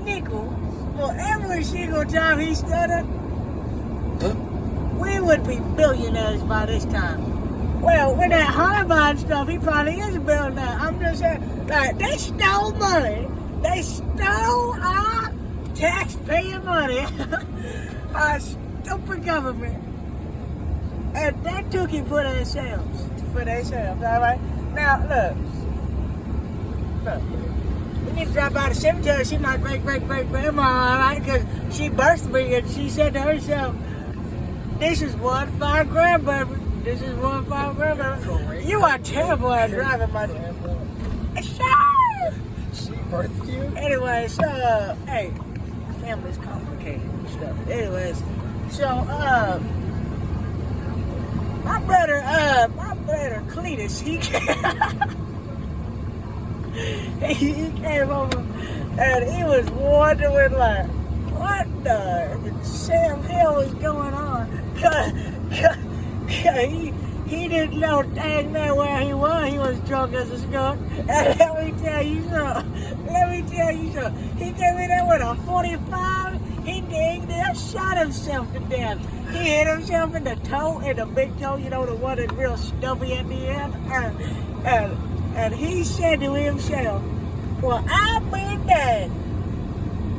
nickel for every single time he stuttered, we would be billionaires by this time. Well, with that Harvard stuff, he probably is a billionaire. I'm just saying, like, they stole money. They stole our taxpayer money, our stupid government, and they took it for themselves. All right? Now, look. We need to drop by the cemetery. She's my great-great-great-grandma, all right? Because she birthed me, and she said to herself, this is one fine grandbaby. This is one fine grandbaby. You are terrible at driving, my dear. She birthed you? Anyways, hey, family's complicated and stuff. Anyways, so, my brother Cletus, he came over and he was wondering, like, what the Sam hell was going on? Cause he didn't know dang man where he was. He was drunk as a skunk. And let me tell you something. He came in there with a 45. He dang near shot himself to death. He hit himself in the toe, in the big toe, you know, the one that's real stumpy at the end. And he said to himself, well, I'll be dead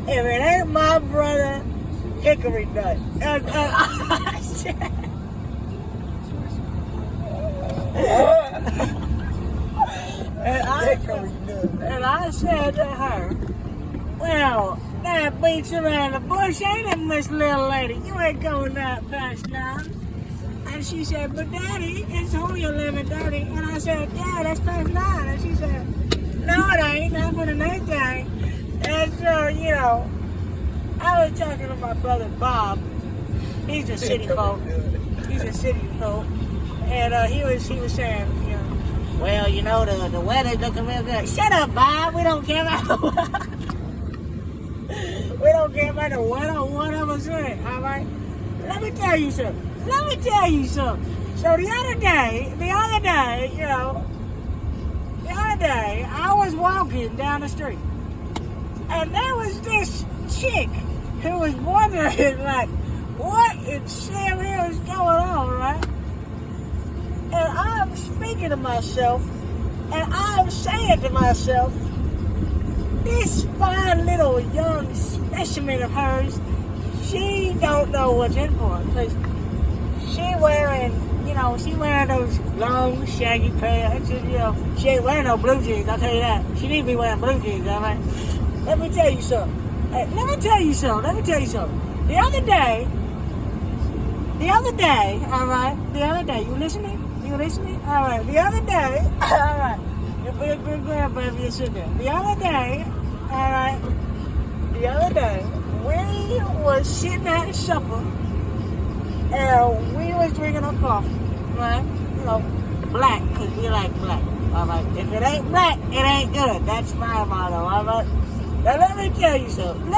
if it ain't my brother Hickory Nut. And I said, and I said to her, well, that beats around the bush, ain't it, Miss Little Lady? You ain't going that fast now. And she said, but Daddy, it's only 11:30. And I said, yeah, that's past 9. And she said, no, it ain't, not for the night time. And so, you know, I was talking to my brother Bob. He's a city folk. And he was saying, you know, well, you know, the weather's looking real good. Shut up, Bob. We don't care about the weather. We don't care about the weather or whatever say, all right? Let me tell you something. So the other day, I was walking down the street. And there was this chick who was wondering, like, what in Sam Hill is going on, right? And I'm speaking to myself, and I'm saying to myself, this fine little young specimen of hers, she don't know what's in for her, because she wearing those long, shaggy pants, and, you know, she ain't wearing no blue jeans, I'll tell you that. She need to be wearing blue jeans, all right? Let me tell you something. The other day, all right? You listening? All right, the other day, all right, your big grandbaby is sitting there. The other day, we was sitting at supper, and we was drinking our coffee, right? You know, black, because we like black, all right? If it ain't black, it ain't good. That's my motto, all right? Now, let me tell you something,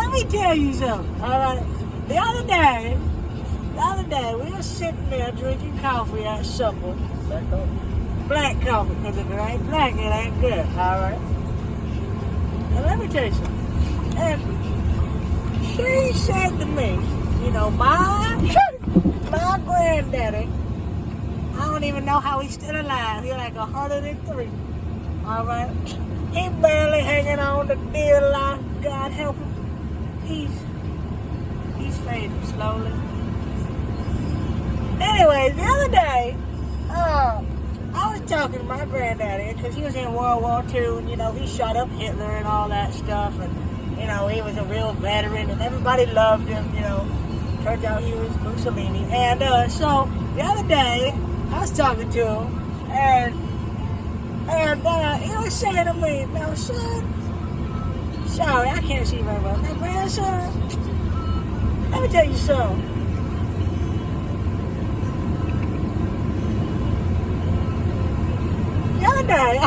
all right? The other day, we were sitting there drinking coffee at supper. Black coffee, because if it ain't black, it ain't good, all right? Now, let me tell you something. And she said to me, you know, my granddaddy, I don't even know how he's still alive. He's like 103, all right? He barely hanging on to dear life, God help him. He's fading slowly. Anyways, the other day, I was talking to my granddaddy because he was in World War II, and, you know, he shot up Hitler and all that stuff, and, you know, he was a real veteran, and everybody loved him, you know. Turns out he was Mussolini. And so, the other day, I was talking to him, and he was saying to me, now, son, sorry, I can't see very well. Now, grandson, let me tell you something. The other day,